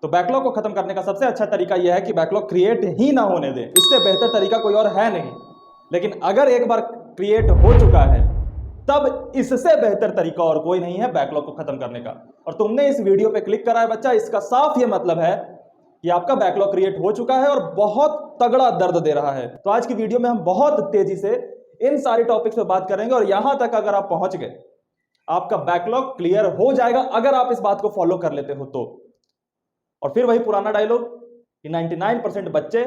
तो बैकलॉग को खत्म करने का सबसे अच्छा तरीका यह है कि बैकलॉग क्रिएट ही ना होने दें। इससे बेहतर तरीका कोई और है नहीं। लेकिन अगर एक बार क्रिएट हो चुका है तब इससे बेहतर तरीका और कोई नहीं है बैकलॉग को खत्म करने का। और तुमने इस वीडियो पे क्लिक करा है बच्चा, इसका साफ ये मतलब है कि आपका बैकलॉग क्रिएट हो चुका है और बहुत तगड़ा दर्द दे रहा है। तो आज की वीडियो में हम बहुत तेजी से इन सारे टॉपिक्स पे बात करेंगे और यहां तक अगर आप पहुंच गए, आपका बैकलॉग क्लियर हो जाएगा अगर आप इस बात को फॉलो कर लेते हो तो। और फिर वही पुराना डायलॉग कि 99% बच्चे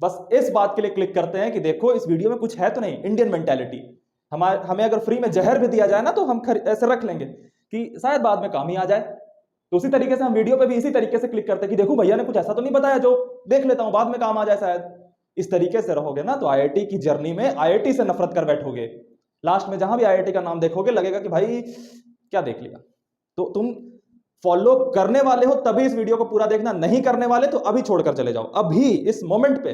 बस इस बात के लिए क्लिक करते हैं कि देखो इस वीडियो में कुछ है तो नहीं, इंडियन मेंटालिटी। हमें अगर फ्री में जहर भी दिया जाए ना तो हम ऐसे रख लेंगे कि शायद बाद में काम ही आ जाए। तो उसी तरीके से हम वीडियो पे भी इसी तरीके से क्लिक करते हैं कि देखो भैया ने कुछ ऐसा तो नहीं बताया जो देख लेता हूं, बाद में काम आ जाए शायद। इस तरीके से रहोगे ना तो आईआईटी की जर्नी में आईआईटी से नफरत कर बैठोगे। लास्ट में जहां भी आईआईटी का नाम देखोगे लगेगा कि भाई क्या देख लिया। तो तुम फॉलो करने वाले हो तभी इस वीडियो को पूरा देखना, नहीं करने वाले तो अभी छोड़कर चले जाओ, अभी इस मोमेंट पे।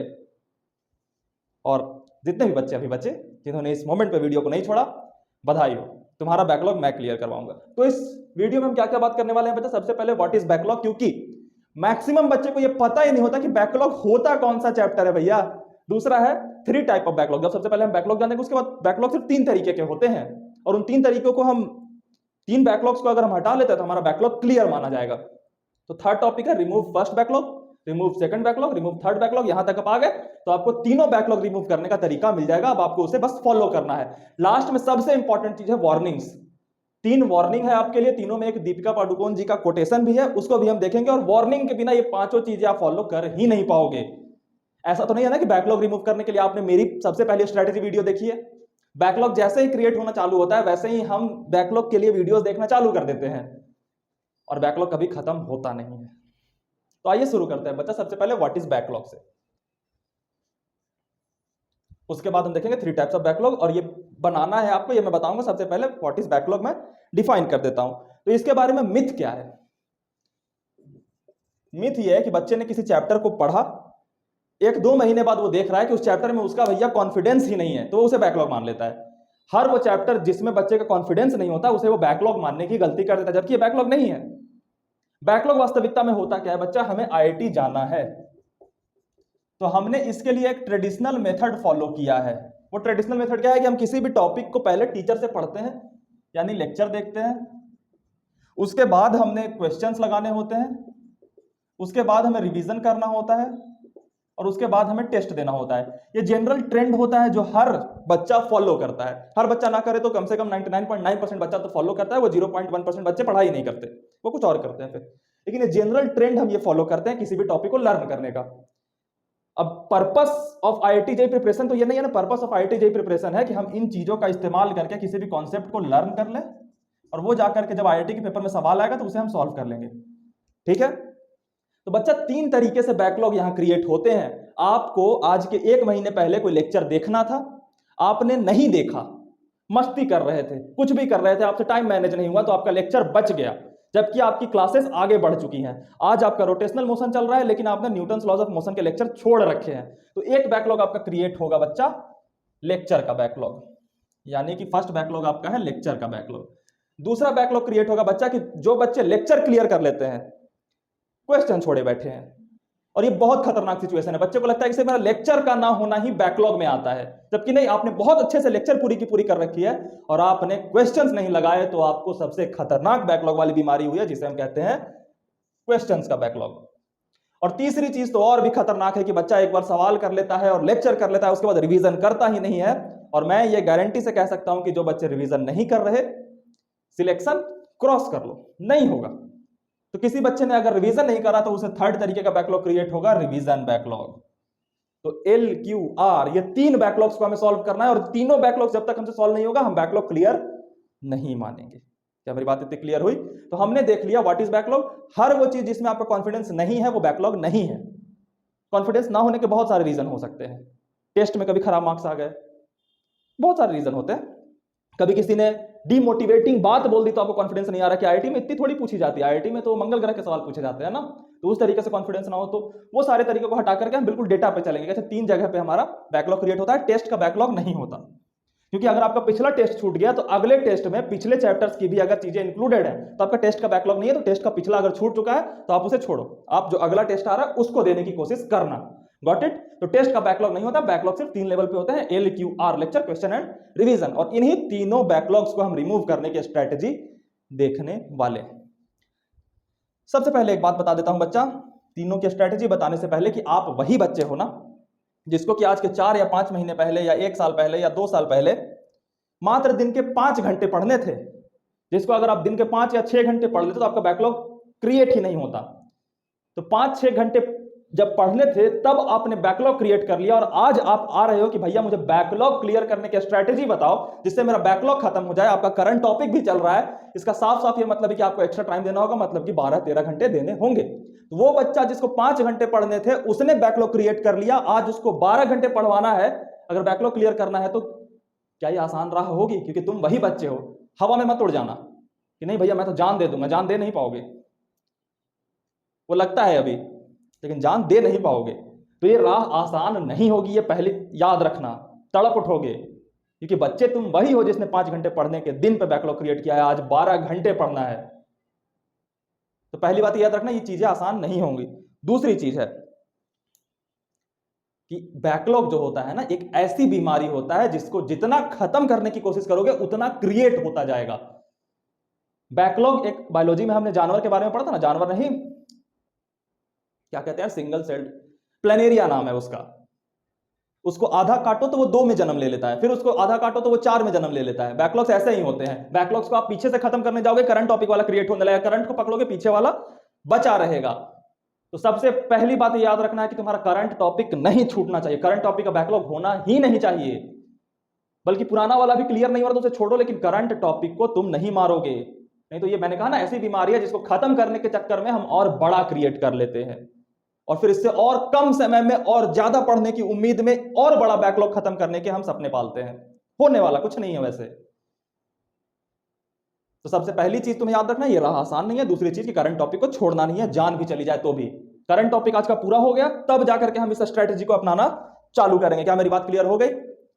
और जितने भी बच्चे अभी बचे जिन्होंने इस मोमेंट पे वीडियो को नहीं छोड़ा, बधाई हो, तुम्हारा बैकलॉग मैं क्लियर करवाऊंगा। तो इस वीडियो में हम क्या क्या बात करने वाले हैं बच्चा? सबसे पहले व्हाट इज बैकलॉग, क्योंकि मैक्सिमम बच्चे को यह पता ही नहीं होता कि बैकलॉग होता कौन सा चैप्टर है भैया। दूसरा है 3 टाइप ऑफ बैकलॉग। जब सबसे पहले हम बैकलॉग जानेंगे, उसके बाद बैकलॉग सिर्फ 3 तरीके के होते हैं और उन 3 तरीकों को हम 3 बैकलॉग्स को अगर हम हटा लेते हैं तो हमारा बैकलॉग क्लियर माना जाएगा। तो थर्ड टॉपिक है remove first backlog, remove second backlog, remove third backlog. यहां तक आप आ गए तो आपको तीनों बैकलॉग रिमूव करने का तरीका मिल जाएगा। अब आपको उसे बस फॉलो करना है। लास्ट में सबसे इंपॉर्टेंट चीज है वार्निंग्स। 3 वार्निंग है आपके लिए, तीनों में एक दीपिका पादुकोण जी का कोटेशन भी है, उसको भी हम देखेंगे। और वार्निंग के बिना ये 5 चीजें आप फॉलो कर ही नहीं पाओगे। ऐसा तो नहीं है ना कि बैकलॉग रिमूव करने के लिए आपने मेरी सबसे पहली स्ट्रेटेजी वीडियो देखी है। बैकलॉग जैसे ही क्रिएट होना चालू होता है वैसे ही हम बैकलॉग के लिए वीडियोस देखना चालू कर देते हैं और बैकलॉग कभी खत्म होता नहीं है। तो आइए शुरू करते हैं बच्चा। सबसे पहले व्हाट इज बैकलॉग से, उसके बाद हम देखेंगे 3 टाइप्स ऑफ बैकलॉग। और ये बनाना है आपको, ये मैं बताऊंगा। सबसे पहले व्हाट इज बैकलॉग मैं डिफाइन कर देता हूं। तो इसके बारे में मिथ क्या है? मिथ ये है कि बच्चे ने किसी चैप्टर को पढ़ा, 1-2 महीने बाद वो देख रहा है कि उस चैप्टर में उसका भैया कॉन्फिडेंस ही नहीं है, तो वो उसे बैकलॉग मान लेता है। हर वो चैप्टर जिसमें बच्चे का कॉन्फिडेंस नहीं होता उसे वो बैकलॉग मानने की गलती कर देता है, जबकि ये बैकलॉग नहीं है। बैकलॉग वास्तविकता में होता क्या है बच्चा? हमें आईआईटी जाना है तो हमने इसके लिए एक ट्रेडिशनल मेथड फॉलो किया है। वो ट्रेडिशनल मेथड क्या है कि हम किसी भी टॉपिक को पहले टीचर से पढ़ते हैं, यानी लेक्चर देखते हैं, उसके बाद हमने क्वेश्चंस लगाने होते हैं, उसके बाद हमें रिवीजन करना होता है और उसके बाद हमें टेस्ट देना होता है। ये जनरल ट्रेंड होता है जो हर बच्चा फॉलो करता है। हर बच्चा ना करे तो कम से कम 99.9% बच्चा तो फॉलो करता है। वो 0.1% बच्चे पढ़ाई नहीं करते, वो कुछ और करते हैं फिर। लेकिन ये जनरल ट्रेंड हम ये फॉलो करते हैं किसी भी टॉपिक को लर्न करने का। अब purpose of IIT JEE preparation तो ये नहीं है ना। Purpose of IIT JEE preparation है कि हम इन चीजों का इस्तेमाल करके किसी भी कॉन्सेप्ट को लर्न कर लें और वो जाकर के जब आईआईटी के पेपर में सवाल आएगा तो उसे हम सॉल्व कर लेंगे। ठीक है? तो बच्चा 3 तरीके से बैकलॉग यहां क्रिएट होते हैं। आपको आज के 1 महीने पहले कोई लेक्चर देखना था, आपने नहीं देखा, मस्ती कर रहे थे, कुछ भी कर रहे थे, आपसे टाइम मैनेज नहीं हुआ तो आपका लेक्चर बच गया, जबकि आपकी क्लासेस आगे बढ़ चुकी हैं। आज आपका रोटेशनल मोशन चल रहा है लेकिन आपने न्यूटन्स लॉज ऑफ मोशन के लेक्चर छोड़ रखे हैं। तो एक बैकलॉग आपका क्रिएट होगा बच्चा, लेक्चर का बैकलॉग, यानी कि फर्स्ट बैकलॉग आपका है लेक्चर का बैकलॉग। दूसरा बैकलॉग क्रिएट होगा बच्चा कि जो बच्चे लेक्चर क्लियर कर लेते हैं, क्वेश्चन छोड़े बैठे हैं। और ये बहुत खतरनाक सिचुएशन है। बच्चे को लगता है कि सिर्फ मेरा लेक्चर का ना होना ही बैकलॉग में आता है, जबकि नहीं, आपने बहुत अच्छे से लेक्चर पूरी की पूरी कर रखी है और आपने क्वेश्चंस नहीं लगाए तो आपको सबसे खतरनाक बैकलॉग वाली बीमारी हुई है जिसे हम कहते हैं क्वेश्चंस का बैकलॉग। और तीसरी चीज तो और भी खतरनाक है कि बच्चा एक बार सवाल कर लेता है और लेक्चर कर लेता है, उसके बाद रिवीजन करता ही नहीं है। और मैं ये गारंटी से कह सकता हूं कि जो बच्चे रिवीजन नहीं कर रहे, सिलेक्शन क्रॉस कर लो, नहीं होगा। तो किसी बच्चे ने अगर रिवीजन नहीं करा तो उसे थर्ड तरीके का बैकलॉग क्रिएट होगा, रिवीजन बैकलॉग। तो LQR, ये 3 बैकलॉग्स को हमें सॉल्व करना है और तीनों बैकलॉग जब तक हमसे सॉल्व नहीं होगा हम बैकलॉग क्लियर नहीं मानेंगे। क्या मेरी बात इतनी क्लियर हुई? तो हमने देख लिया व्हाट इज बैकलॉग। हर वो चीज जिसमें आपका कॉन्फिडेंस नहीं है वो बैकलॉग नहीं है। कॉन्फिडेंस ना होने के बहुत सारे रीजन हो सकते हैं। टेस्ट में कभी खराब मार्क्स आ गए, बहुत सारे रीजन होते हैं। कभी किसी ने डीमोटिवेटिंग बात बोल दी तो आपको कॉन्फिडेंस नहीं आ रहा कि आईआईटी में इतनी थोड़ी पूछी जाती है, आईआईटी में तो मंगल ग्रह के सवाल पूछे जाते हैं ना। तो उस तरीके से कॉन्फिडेंस ना हो तो वो सारे तरीके को हटा करके हम बिल्कुल डेटा पे चलेंगे। 3 जगह पे हमारा बैकलॉग क्रिएट होता है, टेस्ट का बैकलॉग नहीं होता। क्योंकि अगर आपका पिछला टेस्ट छूट गया तो अगले टेस्ट में पिछले चैप्टर्स की भी अगर चीजें इंक्लूडेड है तो आपका टेस्ट का बैकलॉग नहीं है, तो टेस्ट का पिछला अगर छूट चुका है तो आप उसे छोड़ो, आप जो अगला टेस्ट आ रहा है उसको देने की कोशिश करना। Got it? तो टेस्ट का बैकलॉग नहीं होता, बैकलॉग सिर्फ 3 लेवल पे होते हैं, LQR lecture, question and revision, और इन्हीं तीनों बैकलॉग्स को हम रिमूव करने की स्ट्रेटेजी देखने वाले। सबसे पहले एक बात बता देता हूं बच्चा, तीनों की स्ट्रेटेजी बताने से पहले, कि आप वही बच्चे हो ना जिसको कि आज के 4 या 5 महीने पहले या 1 साल पहले या 2 साल पहले मात्र दिन के 5 घंटे पढ़ने थे, जिसको अगर आप दिन के 5 या 6 घंटे पढ़ लेते तो आपका बैकलॉग क्रिएट ही नहीं होता। तो 5-6 घंटे जब पढ़ने थे तब आपने बैकलॉग क्रिएट कर लिया, और आज आप आ रहे हो कि भैया मुझे बैकलॉग क्लियर करने की स्ट्रेटेजी बताओ जिससे मेरा बैकलॉग खत्म हो जाए। आपका करंट टॉपिक भी चल रहा है, इसका साफ साफ ये मतलब है कि आपको एक्स्ट्रा टाइम देना होगा, मतलब कि 12-13 घंटे देने होंगे। तो वो बच्चा जिसको 5 घंटे पढ़ने थे उसने बैकलॉग क्रिएट कर लिया, आज उसको 12 घंटे पढ़वाना है। अगर बैकलॉग क्लियर करना है तो क्या ये आसान राह होगी? क्योंकि तुम वही बच्चे हो, हवा में मत उड़ जाना कि नहीं भैया मैं तो जान दे दूंगा, जान दे नहीं पाओगे। वो लगता है अभी, लेकिन जान दे नहीं पाओगे। तो ये राह आसान नहीं होगी, ये पहले याद रखना, तड़प उठोगे, क्योंकि बच्चे तुम वही हो जिसने 5 घंटे पढ़ने के दिन पे बैकलॉग क्रिएट किया है, आज 12 घंटे पढ़ना है। तो पहली बात याद रखना, ये चीजें आसान नहीं होंगी। दूसरी चीज है कि बैकलॉग जो होता है ना, एक ऐसी बीमारी होता है जिसको जितना खत्म करने की कोशिश करोगे उतना क्रिएट होता जाएगा। बैकलॉग एक बायोलॉजी में हमने जानवर के बारे में पढ़ा था ना, जानवर नहीं, क्या कहते हैं, सिंगल सेल्ड प्लेनेरिया नाम है उसका। उसको आधा काटो तो वो 2 में जन्म ले लेता है, फिर उसको आधा काटो तो वो 4 में जन्म ले लेता है। बैकलॉग्स ऐसे ही होते हैं। बैकलॉग्स को आप पीछे से खत्म करने जाओगे, करंट टॉपिक वाला क्रिएट होने लगेगा, करंट को पकड़ोगे पीछे वाला बचा रहेगा। तो सबसे पहली बात याद रखना है कि तुम्हारा करंट टॉपिक नहीं छूटना चाहिए, करंट टॉपिक का बैकलॉग होना ही नहीं चाहिए। बल्कि पुराना वाला भी क्लियर नहीं हो रहा तो उसे छोड़ो, लेकिन करंट टॉपिक को तुम नहीं मारोगे। नहीं तो ये मैंने कहा ना, ऐसी बीमारी है जिसको खत्म करने के चक्कर में हम और बड़ा क्रिएट कर लेते हैं, और फिर इससे और कम समय में और ज्यादा पढ़ने की उम्मीद में और बड़ा बैकलॉग खत्म करने के हम सपने पालते हैं। होने वाला कुछ नहीं है वैसे। तो सबसे पहली चीज तुम्हें याद रखना, ये राह आसान नहीं है। दूसरी चीज कि करंट टॉपिक को छोड़ना नहीं है, जान भी चली जाए तो भी। करंट टॉपिक आज का पूरा हो गया तब जाकर के हम इस स्ट्रेटेजी को अपनाना चालू करेंगे। क्या मेरी बात क्लियर हो गई?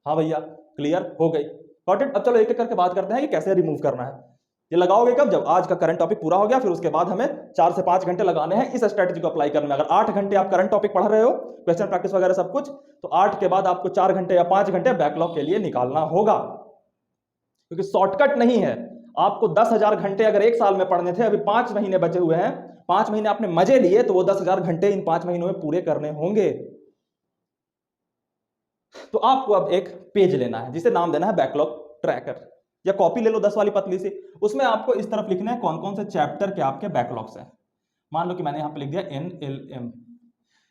हाँ भैया क्लियर हो गई। Got it? अब चलो एक एक करके बात करते हैं कि कैसे रिमूव करना है। ये लगाओगे कब? जब आज का करंट टॉपिक पूरा हो गया, फिर उसके बाद हमें 4 से 5 घंटे लगाने हैं इस स्ट्रेटेजी को अप्लाई करने में। अगर 8 घंटे आप करंट टॉपिक पढ़ रहे हो, क्वेश्चन प्रैक्टिस वगैरह सब कुछ, तो 8 के बाद आपको 4 घंटे या 5 घंटे बैकलॉग के लिए निकालना होगा, क्योंकि शॉर्टकट नहीं है। आपको 10,000 घंटे अगर 1 साल में पढ़ने थे, अभी 5 महीने बचे हुए हैं, 5 महीने आपने मजे लिए, तो वो 10,000 घंटे इन 5 महीनों में पूरे करने होंगे। तो आपको अब एक पेज लेना है जिसे नाम देना है बैकलॉग ट्रैकर, या कॉपी ले लो 10 वाली पतली सी। उसमें आपको इस तरफ लिखना है कौन कौन से चैप्टर के आपके बैकलॉग्स हैं। मान लो कि मैंने यहां पे लिख दिया NLM।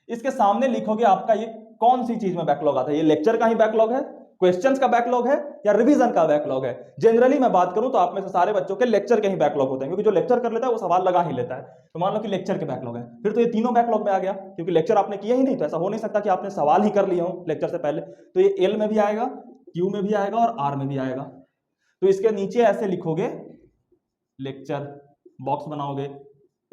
इसके सामने लिखोगे आपका ये कौन सी चीज में बैकलॉग आता है, ये लेक्चर का ही बैकलॉग है, क्वेश्चंस का बैकलॉग है, या रिवीजन का बैकलॉग है। जनरली मैं बात करूं तो आप में से सारे बच्चों के लेक्चर के ही बैकलॉग होते हैं, क्योंकि जो लेक्चर कर लेता है वो सवाल लगा ही लेता है। तो मान लो कि लेक्चर के बैकलॉग है, फिर तो ये तीनों बैकलॉग में आ गया, क्योंकि लेक्चर आपने किया ही नहीं, तो ऐसा हो नहीं सकता कि आपने सवाल ही कर लिए हो लेक्चर से पहले। तो ये L में भी आएगा, Q में भी आएगा और R में भी आएगा। तो इसके नीचे ऐसे लिखोगे, लेक्चर बॉक्स बनाओगे,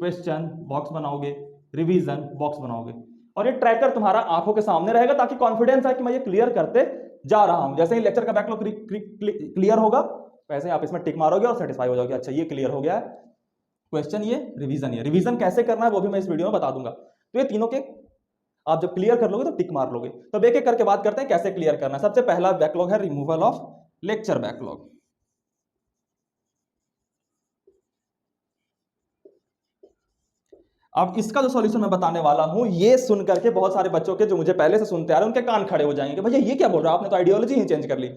क्वेश्चन बॉक्स बनाओगे, रिवीजन बॉक्स बनाओगे, और ये ट्रैकर तुम्हारा आंखों के सामने रहेगा, ताकि कॉन्फिडेंस है कि मैं ये क्लियर करते जा रहा हूं। जैसे ही लेक्चर का बैकलॉग क्लियर होगा, वैसे आप इसमें टिक मारोगे और सेटिस्फाई हो जाओगे, अच्छा ये क्लियर हो गया है। क्वेश्चन ये, रिवीजन ये। रिवीजन कैसे करना है वो भी मैं इस वीडियो में बता दूंगा। तो ये तीनों के आप जब क्लियर कर लोगे तो टिक मार लोगे। तब एक एक करके बात करते हैं कैसे क्लियर करना है। सबसे पहला बैकलॉग है रिमूवल ऑफ लेक्चर बैकलॉग। अब इसका जो सॉल्यूशन मैं बताने वाला हूं, ये सुन करके बहुत सारे बच्चों के जो मुझे पहले से सुनते आ रहे हैं, उनके कान खड़े हो जाएंगे कि भैया ये क्या बोल रहा है, आपने तो आइडियोलॉजी ही चेंज कर ली।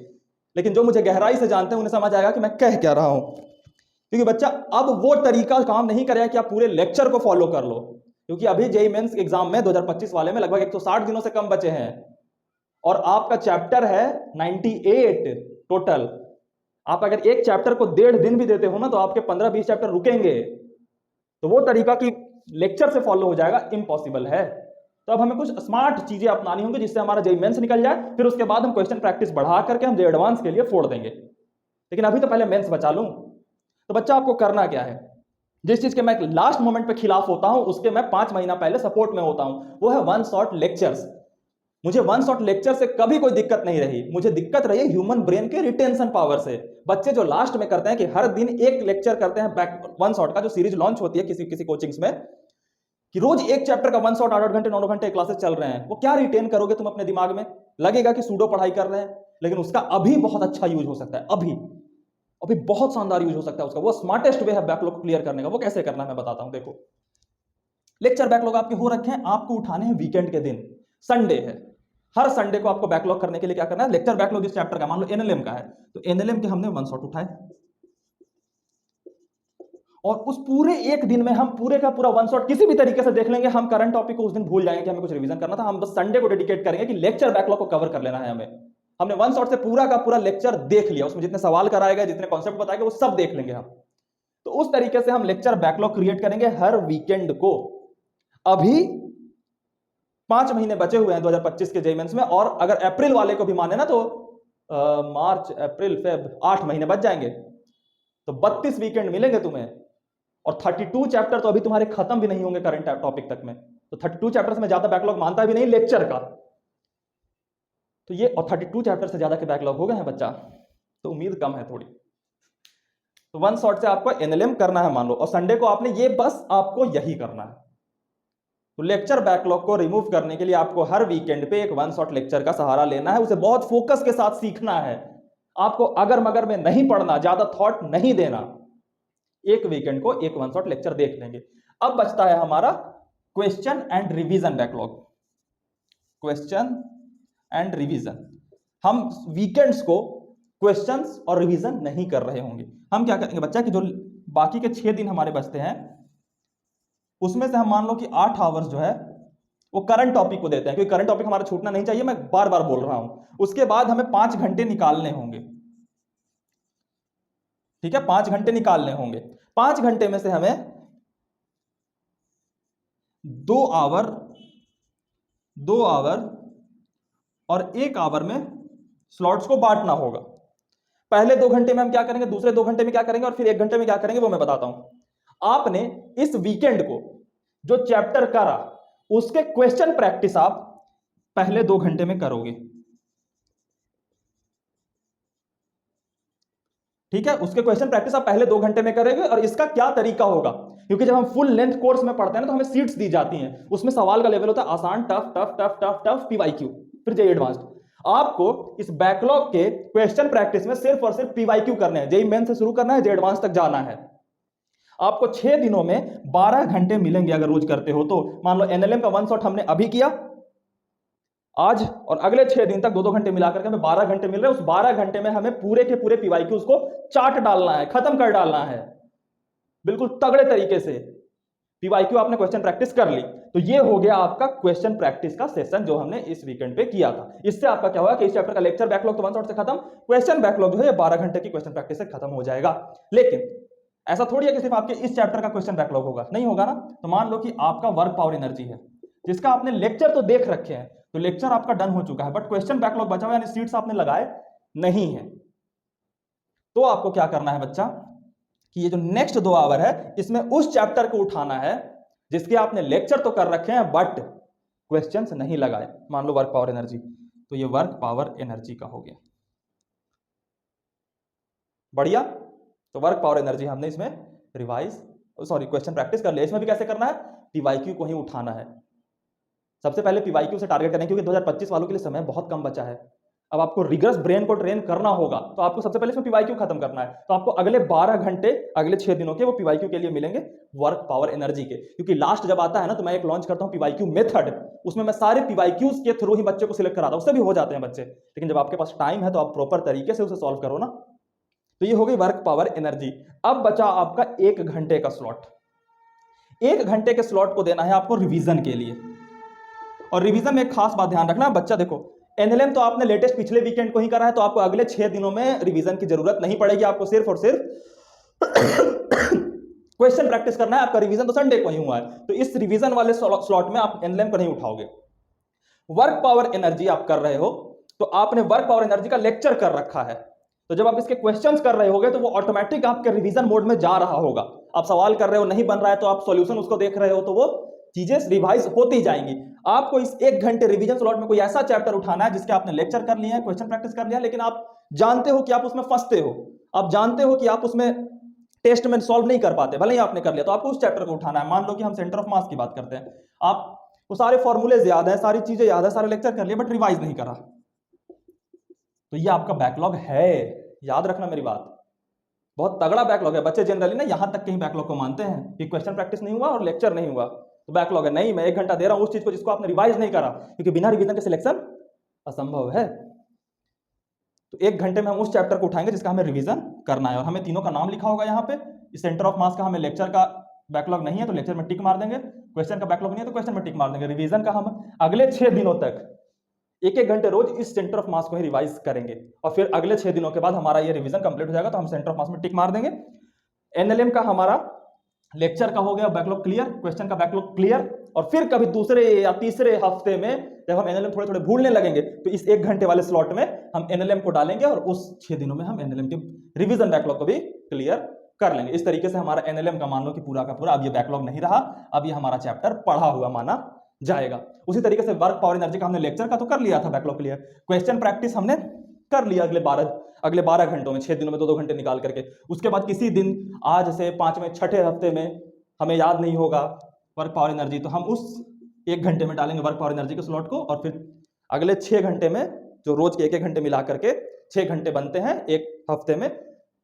लेकिन जो मुझे गहराई से जानते हैं उन्हें समझ आएगा कि मैं कह क्या रहा हूं। क्योंकि बच्चा अब वो तरीका काम नहीं करेगा कि आप पूरे लेक्चर को फॉलो कर लो, क्योंकि अभी जेईई मेंस एग्जाम में 2025 वाले में लगभग 160 दिनों से कम बचे हैं, और आपका चैप्टर है 98 टोटल। आप अगर एक चैप्टर को 1.5 दिन भी देते हो ना, तो आपके 15-20 चैप्टर रुकेंगे। तो वो तरीका कि लेक्चर से फॉलो हो जाएगा, इम्पॉसिबल है। तो अब हमें कुछ स्मार्ट चीजें अपनानी होंगी जिससे हमारा जेईई मेंस निकल जाए, फिर उसके बाद हम क्वेश्चन प्रैक्टिस बढ़ा करके हम जेईई एडवांस के लिए फोड़ देंगे। लेकिन अभी तो पहले मेंस बचा लूं। तो बच्चा आपको करना क्या है, जिस चीज के मैं लास्ट मोमेंट पे खिलाफ होता हूं, उसके मैं 5 महीना पहले सपोर्ट में होता हूं, वो है वन शॉट लेक्चर्स। मुझे वन शॉट लेक्चर से कभी कोई दिक्कत नहीं रही, मुझे दिक्कत रही ह्यूमन ब्रेन के रिटेंशन पावर से। बच्चे जो लास्ट में करते हैं कि हर दिन एक लेक्चर करते हैं बैक वन शॉट का, जो सीरीज लॉन्च होती है किसी किसी कोचिंग्स में, कि रोज एक चैप्टर का वन शॉट 8 घंटे 9 घंटे क्लासेस चल रहे हैं, वो क्या रिटेन करोगे तुम अपने दिमाग में? लगेगा कि सूडो पढ़ाई कर रहे हैं, लेकिन उसका अभी बहुत अच्छा यूज हो सकता है, अभी अभी बहुत शानदार यूज हो सकता है उसका। वो स्मार्टेस्ट वे है बैकलॉग को क्लियर करने का। वो कैसे करना है मैं बताता हूं। देखो, लेक्चर बैकलॉग आपके हो रखे हैं, आपको उठाने हैं वीकेंड के दिन, संडे है, हर संडे को आपको बैकलॉग करने के लिए क्या करना है, लेक्चर बैकलॉग इस चैप्टर का मान लो एनएलएम का है, तो एनएलएम के हमने वन शॉट उठाए, और उस पूरे एक दिन में हम पूरे का पूरा वन शॉट किसी भी तरीके से देख लेंगे। हम करंट टॉपिक को उस दिन भूल जाएंगे कि हमें कुछ रिवीजन करना था, हम बस संडे को डेडिकेट करेंगे कि लेक्चर बैकलॉग को कवर कर लेना है हमें। हमने वन शॉट से पूरा का पूरा लेक्चर देख लिया, उसमें जितने सवाल कराए गए, जितने कॉन्सेप्ट बताए गए, वो सब देख लेंगे हम। तो उस तरीके से हम लेक्चर बैकलॉग क्रिएट करेंगे हर वीकेंड को। अभी 5 महीने बचे हुए हैं 2025 के जेईई मेंस में, और अगर अप्रैल वाले को भी माने ना तो मार्च अप्रैल फेब 8 महीने बच जाएंगे, तो 32 वीकेंड मिलेंगे तुम्हें। और 32 चैप्टर तो अभी तुम्हारे खत्म भी नहीं होंगे करंट टॉपिक तक में, तो 32 चैप्टर से मैं ज्यादा बैकलॉग मानता भी नहीं लेक्चर का। तो ये, और 32 चैप्टर से ज्यादा के बैकलॉग हो गए हैं बच्चा, तो उम्मीद कम है थोड़ी। तो वन शॉट से आपको एनएलएम करना है मान लो, और संडे को आपने ये बस आपको यही करना है। तो लेक्चर बैकलॉग को रिमूव करने के लिए आपको हर वीकेंड पे एक वन शॉट लेक्चर का सहारा लेना है, उसे बहुत फोकस के साथ सीखना है। आपको अगर मगर में नहीं पढ़ना, ज्यादा थॉट नहीं देना। एक वीकेंड को एक वन शॉट लेक्चर देख लेंगे। अब बचता है हमारा question and revision backlog. Question and revision, हम वीकेंड्स को क्वेश्चंस और रिवीजन नहीं कर रहे होंगे। हम क्या करेंगे बच्चा कि जो बाकी के 6 दिन हमारे बचते हैं, उसमें से हम मान लो कि 8 आवर्स जो है वो करंट टॉपिक को देते हैं, क्योंकि करंट टॉपिक हमारा छूटना नहीं चाहिए, मैं बार बार बोल रहा हूं। उसके बाद हमें 5 घंटे निकालने होंगे, ठीक है, 5 घंटे निकालने होंगे। 5 घंटे में से हमें 2 आवर और 1 आवर में स्लॉट्स को बांटना होगा। पहले 2 घंटे में हम क्या करेंगे, दूसरे 2 घंटे में क्या करेंगे, और फिर 1 घंटे में क्या करेंगे वो मैं बताता हूं। आपने इस वीकेंड को जो चैप्टर करा उसके क्वेश्चन प्रैक्टिस आप पहले 2 घंटे में करोगे, ठीक है। उसके क्वेश्चन प्रैक्टिस आप पहले 2 घंटे में करेंगे। और इसका क्या तरीका होगा, क्योंकि जब हम फुल लेंथ कोर्स में पढ़ते हैं ना, तो हमें सीट्स दी जाती हैं, उसमें सवाल का लेवल होता है आसान, tough tough tough tough tough, PYQ, फिर जेईई एडवांस्ड। आपको इस बैकलॉग के क्वेश्चन प्रैक्टिस में सिर्फ और सिर्फ पीवाईक्यू करने हैं। जेईई मेन से शुरू करना है, जेईई एडवांस तक जाना है। आपको 6 दिनों में 12 घंटे मिलेंगे अगर रोज करते हो तो। मान लो एनएलएम का वन शॉट हमने अभी किया आज, और अगले 6 दिन तक 2-2 घंटे मिलाकर के हमें 12 घंटे मिल रहे हैं। उस 12 घंटे में हमें पूरे के पूरे पीवाईक्यूज को चार्ट डालना है, खत्म कर डालना है बिल्कुल तगड़े तरीके से। पीवाईक्यू आपने क्वेश्चन प्रैक्टिस कर ली, तो ये हो गया आपका क्वेश्चन प्रैक्टिस का सेशन जो हमने इस वीकेंड पे किया था। इससे आपका क्या होगा कि इस चैप्टर का लेक्चर बैकलॉग तो वन शॉट से खत्म, क्वेश्चन बैकलॉग जो है 12 घंटे की क्वेश्चन प्रैक्टिस से खत्म हो जाएगा। लेकिन ऐसा थोड़ी है कि सिर्फ आपके इस चैप्टर का क्वेश्चन बैकलॉग होगा, नहीं होगा ना। तो मान लो कि आपका वर्क पावर एनर्जी है, जिसका आपने लेक्चर तो देख रखे हैं, तो लेक्चर आपका डन हो चुका है, बट क्वेश्चन बैकलॉग बचा हुआ है, यानी सीट्स आपने लगाए नहीं है। तो आपको क्या करना है बच्चा कि ये जो नेक्स्ट 2 आवर है, इसमें उस चैप्टर को उठाना है जिसके आपने लेक्चर तो कर रखे हैं बट क्वेश्चंस नहीं लगाए। मान लो वर्क पावर एनर्जी, तो ये वर्क पावर एनर्जी का हो गया, बढ़िया। तो वर्क पावर एनर्जी हमने इसमें क्वेश्चन प्रैक्टिस कर लिया। इसमें भी कैसे करना है, पीवाईक्यू को ही उठाना है। सबसे पहले पीवाईक्यू से टारगेट करें, क्योंकि 2025 वालों के लिए समय बहुत कम बचा है। अब आपको रिगरस ब्रेन को ट्रेन करना होगा, तो आपको सबसे पहले इसमें पीवाईक्यू खत्म करना है। तो आपको अगले 12 घंटे अगले 6 दिनों के वो पीवाईक्यू के लिए मिलेंगे, वर्क पावर एनर्जी के। क्योंकि लास्ट जब आता है ना, तो मैं एक लॉन्च करता हूं पीवाईक्यू मेथड, उसमें मैं सारे पीवाईक्यूज के थ्रू ही बच्चे को सिलेक्ट कराता हूं, उससे भी हो जाते हैं बच्चे। लेकिन जब आपके पास टाइम है तो आप प्रॉपर तरीके से उसे सॉल्व करो ना। तो ये हो गई वर्क पावर एनर्जी। अब बचा आपका 1 घंटे का स्लॉट। 1 घंटे के स्लॉट को देना है आपको रिवीजन के लिए। और रिवीजन में एक खास बात ध्यान रखना बच्चा, देखो एनएलएम तो आपने लेटेस्ट पिछले वीकेंड को ही करा है, तो आपको अगले 6 दिनों में रिवीजन की जरूरत नहीं पड़ेगी। आपको सिर्फ और सिर्फ क्वेश्चन प्रैक्टिस करना है। आपका रिवीजन तो संडे को ही हुआ है, तो इस रिवीजन वाले स्लॉट में आप एनएलएम को नहीं उठाओगे। वर्क पावर एनर्जी आप कर रहे हो, तो आपने वर्क पावर एनर्जी का लेक्चर कर रखा है, तो जब आप इसके क्वेश्चंस कर रहे होगे तो वो ऑटोमेटिक आपके रिवीजन मोड में जा रहा होगा। आप सवाल कर रहे हो, नहीं बन रहा है तो आप सॉल्यूशन उसको देख रहे हो, तो वो चीजें रिवाइज होती जाएंगी। आपको इस 1 घंटे रिवीजन स्लॉट में कोई ऐसा चैप्टर उठाना है जिसके आपने लेक्चर कर लिया है, क्वेश्चन प्रैक्टिस कर लिया, लेकिन आप जानते हो कि आप उसमें फंसते हो, आप जानते हो कि आप उसमें टेस्ट में सॉल्व नहीं कर पाते, भले ही आपने कर लिया, तो आपको उस चैप्टर को उठाना है। मान लो कि हम सेंटर ऑफ मास की बात करते हैं, आप वो सारे फॉर्मूलेज याद है, सारी चीजें याद है, सारे लेक्चर कर लिए, बट रिवाइज नहीं करा, तो ये आपका बैकलॉग है। याद रखना मेरी बात, बहुत तगड़ा बैकलॉग है। बच्चे जनरली ना यहां तक कहीं बैकलॉग को मानते हैं कि क्वेश्चन प्रैक्टिस नहीं हुआ और लेक्चर नहीं हुआ तो बैकलॉग है। नहीं, मैं 1 घंटा दे रहा हूं उस चीज को जिसको आपने रिवाइज नहीं करा, क्योंकि बिना रिवीजन के सिलेक्शन असंभव है। तो 1 घंटे में हम उस चैप्टर को उठाएंगे जिसका हमें रिवीजन करना है, और हमें तीनों का नाम लिखा होगा यहाँ पे। इस सेंटर ऑफ मास का हमें लेक्चर का बैकलॉग नहीं है तो लेक्चर में टिक मार देंगे, क्वेश्चन का बैकलॉग नहीं है तो क्वेश्चन में टिक मार देंगे। रिवीजन का हम अगले 6 दिनों तक 1-1 घंटे रोज इस सेंटर ऑफ मास को ही रिवाइज करेंगे, और फिर अगले 6 दिनों के बाद हमारा ये रिवीजन कंप्लीट हो जाएगा तो हम सेंटर ऑफ मास में टिक मार देंगे। एनएलएम का हमारा लेक्चर का हो गया बैकलॉग क्लियर, क्वेश्चन का बैकलॉग क्लियर, और फिर कभी दूसरे या तीसरे हफ्ते में जब हम एनएलएम थोड़े थोड़े भूलने लगेंगे तो इस 1 घंटे वाले स्लॉट में हम एनएलएम को डालेंगे और उस 6 दिनों में हम एनएलएम के रिवीजन बैकलॉग को भी क्लियर कर लेंगे। इस तरीके से हमारा एनएलएम का मान लो कि पूरा का पूरा अब ये बैकलॉग नहीं रहा, अब ये हमारा चैप्टर पढ़ा हुआ माना जाएगा। उसी तरीके से वर्क पावर एनर्जी का हमने लेक्चर का तो कर लिया था बैकलॉग क्लियर, क्वेश्चन प्रैक्टिस हमने कर लिया अगले 12 घंटों में, 6 दिनों में 2-2 घंटे निकाल करके। उसके बाद किसी दिन आज से 5वें 6ठे हफ्ते में हमें याद नहीं होगा वर्क पावर एनर्जी, तो हम उस 1 घंटे में डालेंगे वर्क पावर एनर्जी के स्लॉट को, और फिर अगले 6 घंटे में जो रोज के 1-1 घंटे मिला करके 6 घंटे बनते हैं एक हफ्ते में,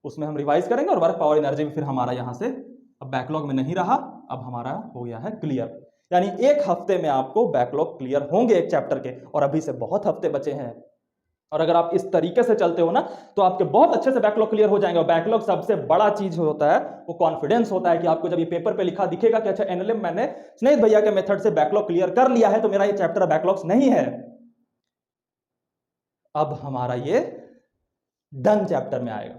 उसमें हम रिवाइज करेंगे। और वर्क पावर एनर्जी भी फिर हमारा यहाँ से अब बैकलॉग में नहीं रहा, अब हमारा हो गया है क्लियर। यानी 1 हफ्ते में आपको बैकलॉग क्लियर होंगे एक चैप्टर के, और अभी से बहुत हफ्ते बचे हैं। और अगर आप इस तरीके से चलते हो ना तो आपके बहुत अच्छे से बैकलॉग क्लियर हो जाएंगे। और बैकलॉग सबसे बड़ा चीज होता है वो कॉन्फिडेंस होता है कि आपको जब ये पेपर पे लिखा दिखेगा कि अच्छा एनएलएम मैंने स्नेहित भैया के मेथड से बैकलॉग क्लियर कर लिया है तो मेरा ये चैप्टर बैकलॉग्स नहीं है, अब हमारा ये डन चैप्टर में आएगा।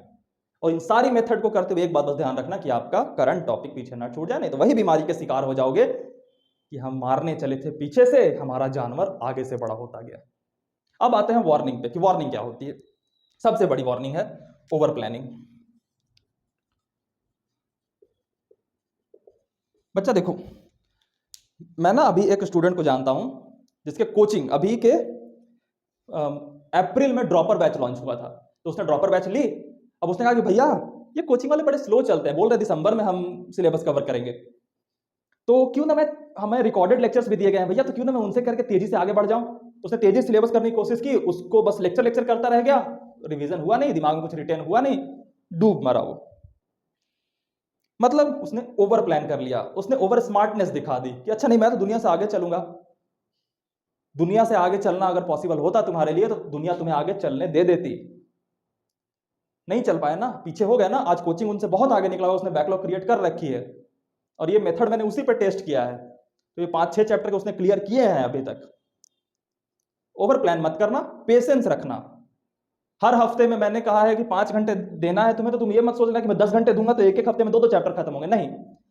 और इन सारी मेथड को करते हुए एक बात बस ध्यान रखना कि आपका करंट टॉपिक पीछे ना छूट जाए, नहीं तो वही बीमारी के शिकार हो जाओगे कि हम मारने चले थे पीछे से, हमारा जानवर आगे से बड़ा होता गया। अब आते हैं वार्निंग पे कि वार्निंग क्या होती है। सबसे बड़ी वार्निंग है ओवर प्लानिंग। बच्चा देखो, मैं ना अभी एक स्टूडेंट को जानता हूं जिसके कोचिंग अभी के अप्रैल में ड्रॉपर बैच लॉन्च हुआ था, तो उसने ड्रॉपर बैच ली। अब उसने कहा कि भैया ये कोचिंग वाले बड़े स्लो चलते हैं, बोल रहे दिसंबर में हम सिलेबस कवर करेंगे, तो क्यों ना हमें रिकॉर्डेड लेक्चर्स भी दिए गए हैं भैया, तो क्यों ना मैं उनसे करके तेजी से आगे बढ़ जाऊं। उसने तेजी से सिलेबस करने की कोशिश की, उसको बस लेक्चर करता रह गया, रिवीजन हुआ नहीं, दिमाग में कुछ रिटेन हुआ नहीं, डूब मरा वो। मतलब उसने ओवर प्लान कर लिया, उसने ओवर स्मार्टनेस दिखा दी कि अच्छा नहीं मैं तो दुनिया से आगे चलूंगा। दुनिया से आगे चलना अगर पॉसिबल होता तुम्हारे लिए तो दुनिया तुम्हें आगे चलने दे देती, नहीं चल पाया ना, पीछे हो गया ना। आज कोचिंग उनसे बहुत आगे निकला हुआ, उसने बैकलॉग क्रिएट कर रखी है, और ये मेथड मैंने उसी पे टेस्ट किया है, तो ये 5-6 चैप्टर के उसने क्लियर किए हैं अभी तक। ओवर प्लान मत करना, पेशेंस रखना। हर हफ्ते में मैंने कहा है कि 5 घंटे देना है तुम्हें, तो तुम ये मत सोचना कि मैं 10 घंटे दूंगा तो एक हफ्ते में 2 चैप्टर खत्म होंगे, नहीं।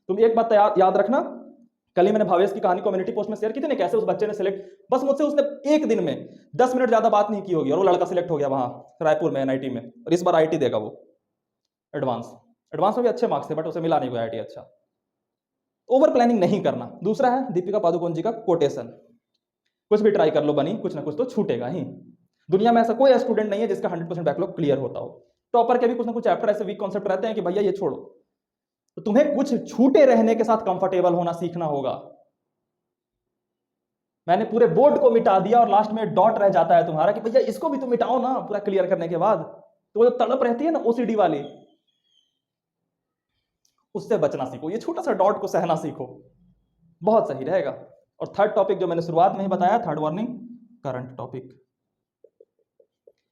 तुम एक बात याद रखना, कल ही मैंने भावेश की कहानी कम्युनिटी पोस्ट में शेयर की थी ना, कैसे उस बच्चे ने सिलेक्ट, बस मुझसे उसने एक दिन में 10 मिनट ज्यादा बात नहीं की होगी और वो लड़का सिलेक्ट हो गया वहां रायपुर में एनआईटी में, और इस बार आईटी देगा वो एडवांस में भी अच्छे मार्क्स थे, बट उसे मिला नहीं कोई आईटी अच्छा। ओवर प्लानिंग नहीं करना। दूसरा है दीपिका पादुकोण जी का कोटेशन, कुछ भी ट्राई कर लो बनी, कुछ ना कुछ तो छूटेगा ही। दुनिया में ऐसा कोई स्टूडेंट नहीं है जिसका 100% बैकलॉग क्लियर होता हो। टॉपर के भी कुछ ना कुछ चैप्टर ऐसे वीक कॉन्सेप्ट रहते हैं कि भैया ये छोड़ो, तो तुम्हें कुछ छूटे रहने के साथ कंफर्टेबल होना सीखना होगा। मैंने पूरे बोर्ड को मिटा दिया और लास्ट में डॉट रह जाता है तुम्हारा कि भैया इसको भी तुम मिटाओ ना पूरा क्लियर करने के बाद, तो वो जो तड़प रहती है ना ओसीडी वाली, उससे बचना सीखो, ये छोटा सा डॉट को सहना सीखो, बहुत सही रहेगा। और थर्ड टॉपिक जो मैंने शुरुआत में ही बताया, थर्ड वार्निंग, करंट टॉपिक,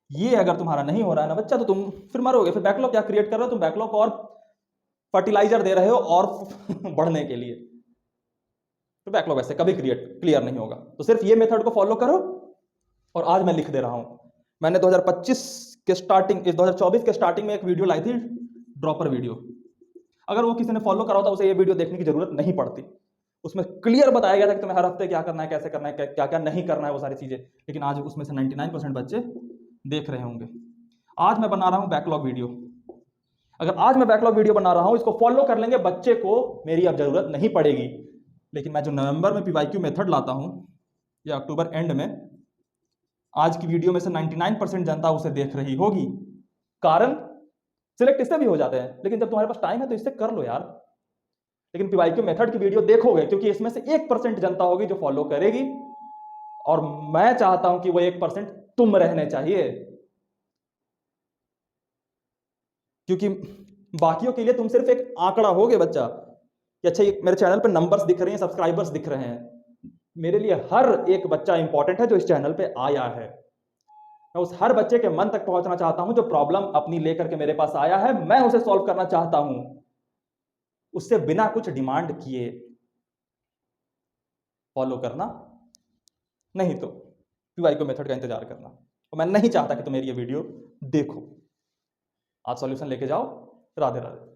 ये अगर तुम्हारा नहीं हो रहा है ना बच्चा तो तुम फिर मरोगे। फिर बैकलॉग क्या क्रिएट कर रहे हो तुम, बैकलॉग को और फर्टिलाइजर दे रहे हो और बढ़ने के लिए, तो बैकलॉग ऐसे कभी क्लियर नहीं होगा। तो सिर्फ ये मेथड को फॉलो करो। और आज मैं लिख दे रहा हूं, मैंने 2025 के स्टार्टिंग, इस 2024 के स्टार्टिंग में एक वीडियो लाई थी, ड्रॉपर वीडियो। अगर वो किसी ने फॉलो करा होता उसे ये वीडियो देखने की जरूरत नहीं पड़ती। उसमें क्लियर बताया गया था कि तुम्हें हर हफ्ते क्या करना है, कैसे करना है, क्या क्या नहीं करना है, वो सारी चीजें। लेकिन आज उसमें से 99% बच्चे देख रहे होंगे। आज मैं बना रहा हूं बैकलॉग वीडियो। अगर आज मैं बैकलॉग वीडियो बना रहा हूं, इसको फॉलो कर लेंगे बच्चे को मेरी अब जरूरत नहीं पड़ेगी। लेकिन मैं जो नवंबर में पीवाईक्यू मेथड लाता हूं या अक्टूबर एंड में, आज की वीडियो में से 99% जनता उसे देख रही होगी। कारण सिलेक्ट इससे भी हो जाते हैं, लेकिन जब तुम्हारे पास टाइम है तो इससे कर लो यार। लेकिन पीवाईक्यू मेथड की वीडियो देखोगे क्योंकि इसमें से 1% जनता होगी जो फॉलो करेगी, और मैं चाहता हूं कि वो 1% तुम रहने चाहिए, क्योंकि बाकियों के लिए तुम सिर्फ एक आंकड़ा होगे बच्चा कि अच्छा ये मेरे चैनल पे नंबर्स दिख रहे हैं, सब्सक्राइबर्स दिख रहे हैं। मेरे लिए हर एक बच्चा इंपॉर्टेंट है जो इस चैनल पे आया है। मैं उस हर बच्चे के मन तक पहुंचना चाहता हूं जो प्रॉब्लम अपनी लेकर के मेरे पास आया है, मैं उसे सॉल्व करना चाहता हूं, उससे बिना कुछ डिमांड किए। फॉलो करना, नहीं तो पीवाईक्यू मेथड का इंतजार करना। और मैं नहीं चाहता कि तुम मेरी ये वीडियो देखो। आज सॉल्यूशन लेके जाओ। राधे राधे।